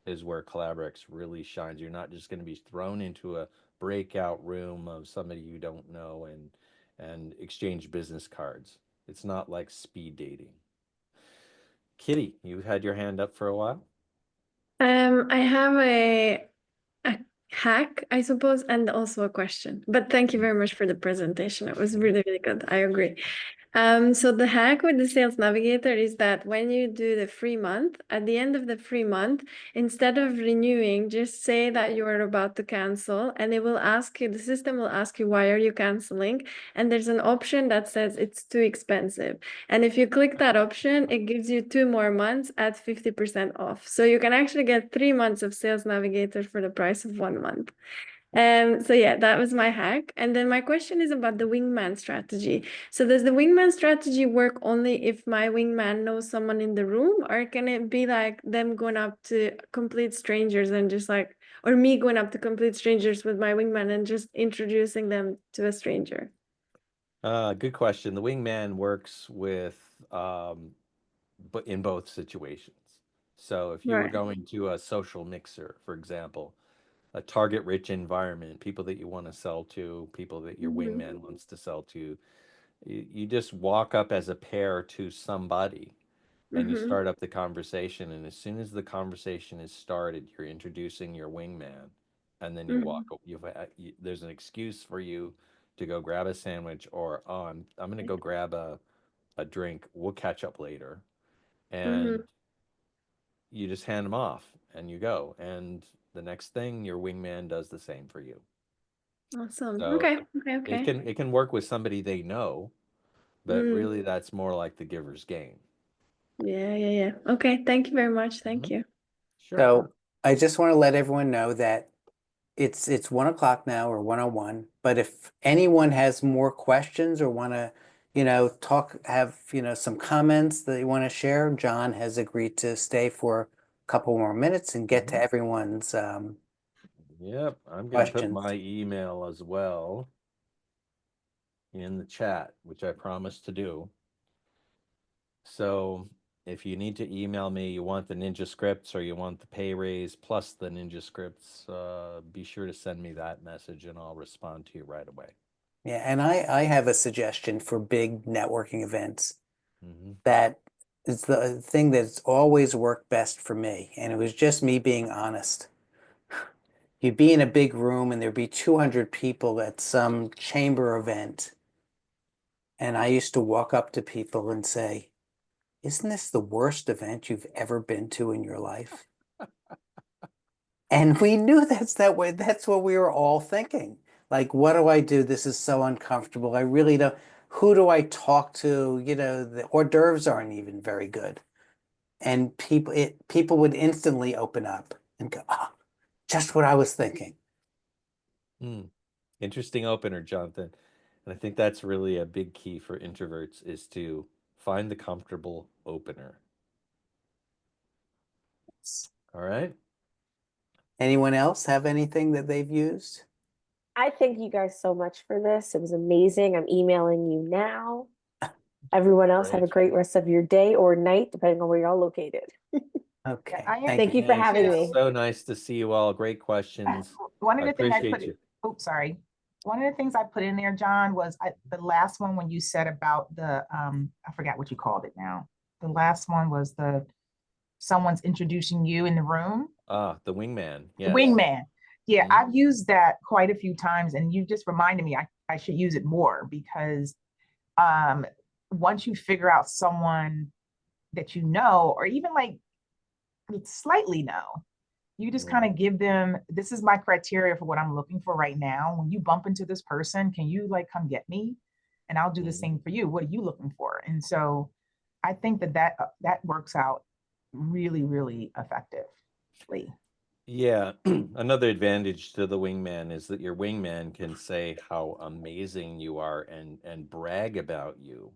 is where Collaborex really shines. You're not just going to be thrown into a breakout room of somebody you don't know and exchange business cards. It's not like speed dating. Kitty, you had your hand up for a while. I have a hack, I suppose, and also a question. But thank you very much for the presentation. It was really, really good. I agree. So the hack with the Sales Navigator is that when you do the free month, at the end of the free month, instead of renewing, just say that you are about to cancel, and it will ask you, the system will ask you, why are you canceling? And there's an option that says it's too expensive. And if you click that option, it gives you 2 more months at 50% off. So you can actually get 3 months of Sales Navigator for the price of 1 month. So yeah, that was my hack. And then my question is about the wingman strategy. So does the wingman strategy work only if my wingman knows someone in the room, or can it be like them going up to complete strangers and just like, or me going up to complete strangers with my wingman and just introducing them to a stranger? Good question. The wingman works with, but in both situations. So if you were Right. going to a social mixer, for example, a target rich environment, people that you want to sell to, people that your wingman wants to sell to, you just walk up as a pair to somebody and you Mm-hmm. start up the conversation. And as soon as the conversation is started, you're introducing your wingman, and then you walk. There's an excuse for you to go grab a sandwich, or oh, I'm gonna go grab a drink. We'll catch up later, Mm-hmm. and you just hand them off, and you go. And the next thing, your wingman does the same for you. Awesome. So Okay. Okay. Okay. it can work with somebody they know, but Mm. really that's more like the giver's game. Yeah. Yeah. Yeah. Okay. Thank you very much. Thank Mhm. you. Sure. So I just want to let everyone know that it's 1 o'clock now or 1:01. But if anyone has more questions or want to, have, some comments that you want to share, John has agreed to stay for a couple more minutes and get to Mhm. everyone's Yep, I'm gonna put questions. my email as well in the chat, which I promised to do. So if you need to email me, you want the Ninja scripts or you want the pay raise plus the Ninja scripts, be sure to send me that message and I'll respond to you right away. Yeah, and I have a suggestion for big networking events Hmm. that is the thing that's always worked best for me, and it was just me being honest. You'd be in a big room and there'd be 200 people at some chamber event. And I used to walk up to people and say, isn't this the worst event you've ever been to in your life? And we knew that's that way. That's what we were all thinking. Like, what do I do? This is so uncomfortable. I really don't. Who do I talk to? The hors d'oeuvres aren't even very good. And people would instantly open up and go, oh, just what I was thinking. Hmm. Interesting opener, Jonathan. And I think that's really a big key for introverts is to find the comfortable opener. All right. Anyone else have anything that they've used? I thank you guys so much for this. It was amazing. I'm emailing you now. Everyone else have a Great. great rest of your day or night, depending on where you're all located. Okay, I am- thank Thank you. you for Thanks. having It's me. so nice to see you all. Great questions. One of I the things I appreciate put, you. oh, sorry. One of the things I put in there, John, was the last one when you said about the, I forgot what you called it now. The last one was someone's introducing you in the room. Ah, the wingman. The Yes. wingman. Yeah, Mhm. I've used that quite a few times, and you just reminded me I should use it more because once you figure out someone that you know, or even like slightly know, you just kind of give them, this is my criteria for what I'm looking for right now. When you bump into this person, can you like come get me? And I'll do the Mhm. same for you. What are you looking for? And so I think that works out really, really effectively. Yeah, another advantage to the wingman is that your wingman can say how amazing you are and brag about you,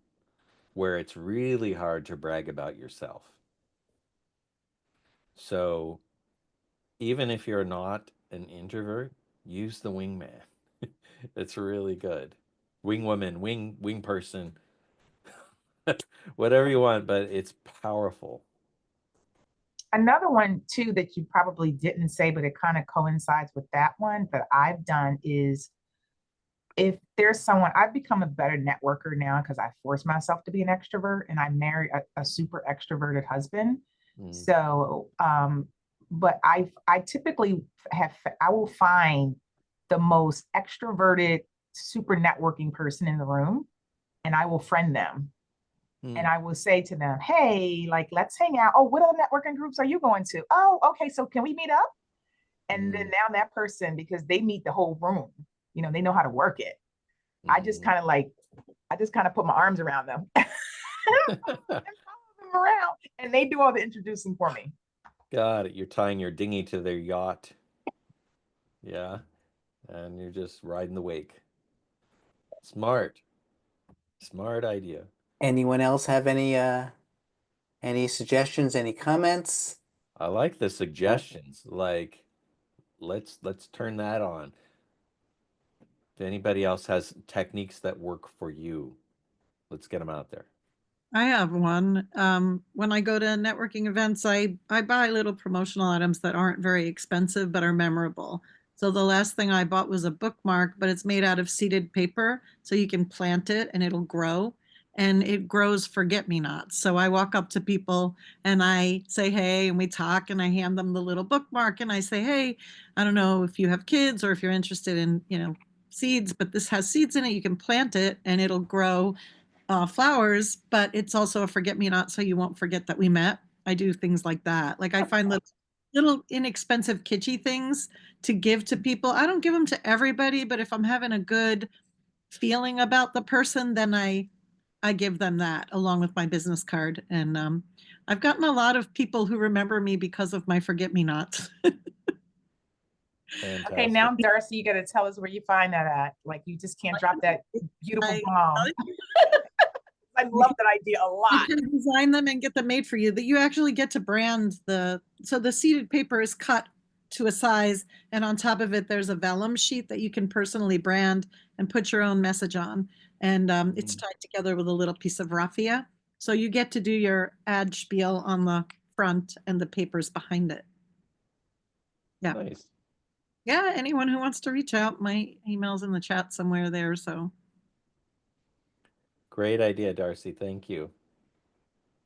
where it's really hard to brag about yourself. So even if you're not an introvert, use the wingman. It's really good. Wing woman, wing person, whatever you want, but it's powerful. Another one too that you probably didn't say, but it kind of coincides with that one that I've done is if there's someone, I've become a better networker now because I force myself to be an extrovert and I marry a super extroverted husband. Mm. So, but I typically I will find the most extroverted, super networking person in the room and I will friend them. And Mm. I will say to them, hey, like, let's hang out. Oh, what other networking groups are you going to? Oh, okay. So can we meet up? And then Mm. now that person, because they meet the whole room, they know how to work it. I just Mm. kind of put my arms around them and follow them around, and they do all the introducing for me. Got it. You're tying your dinghy to their yacht. Yeah. And you're just riding the wake. Smart. Smart idea. Anyone else have any suggestions, any comments? I like the suggestions. Like, let's turn that on. If anybody else has techniques that work for you, let's get them out there. I have one. When I go to networking events, I buy little promotional items that aren't very expensive but are memorable. So the last thing I bought was a bookmark, but it's made out of seeded paper, so you can plant it and it'll grow. And it grows forget-me-nots. So I walk up to people and I say, hey, and we talk, and I hand them the little bookmark and I say, hey, I don't know if you have kids or if you're interested in, seeds, but this has seeds in it. You can plant it and it'll grow flowers, but it's also a forget-me-not, so you won't forget that we met. I do things like that. Like I find little inexpensive kitschy things to give to people. I don't give them to everybody, but if I'm having a good feeling about the person, then I give them that along with my business card. And I've gotten a lot of people who remember me because of my forget-me-nots. Fantastic. Okay, now Darcy, you got to tell us where you find that at. Like, you just can't drop that beautiful I- bomb. I love that idea a I lot. can design them and get them made for you. That you actually get to brand so the seeded paper is cut to a size, and on top of it there's a vellum sheet that you can personally brand and put your own message on, and it's tied together with a little piece of raffia, so you get to do your ad spiel on the front and the papers behind it. Yeah. Nice. Yeah, anyone who wants to reach out, my email's in the chat somewhere there. So Great idea, Darcy. Thank you.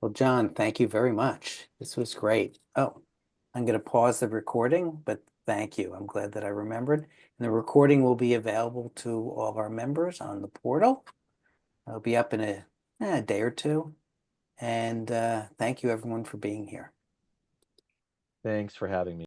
Well, John, thank you very much. This was great. Oh, I'm going to pause the recording, but thank you. I'm glad that I remembered. And the recording will be available to all of our members on the portal. It'll be up in a day or two. And thank you, everyone, for being here. Thanks for having me.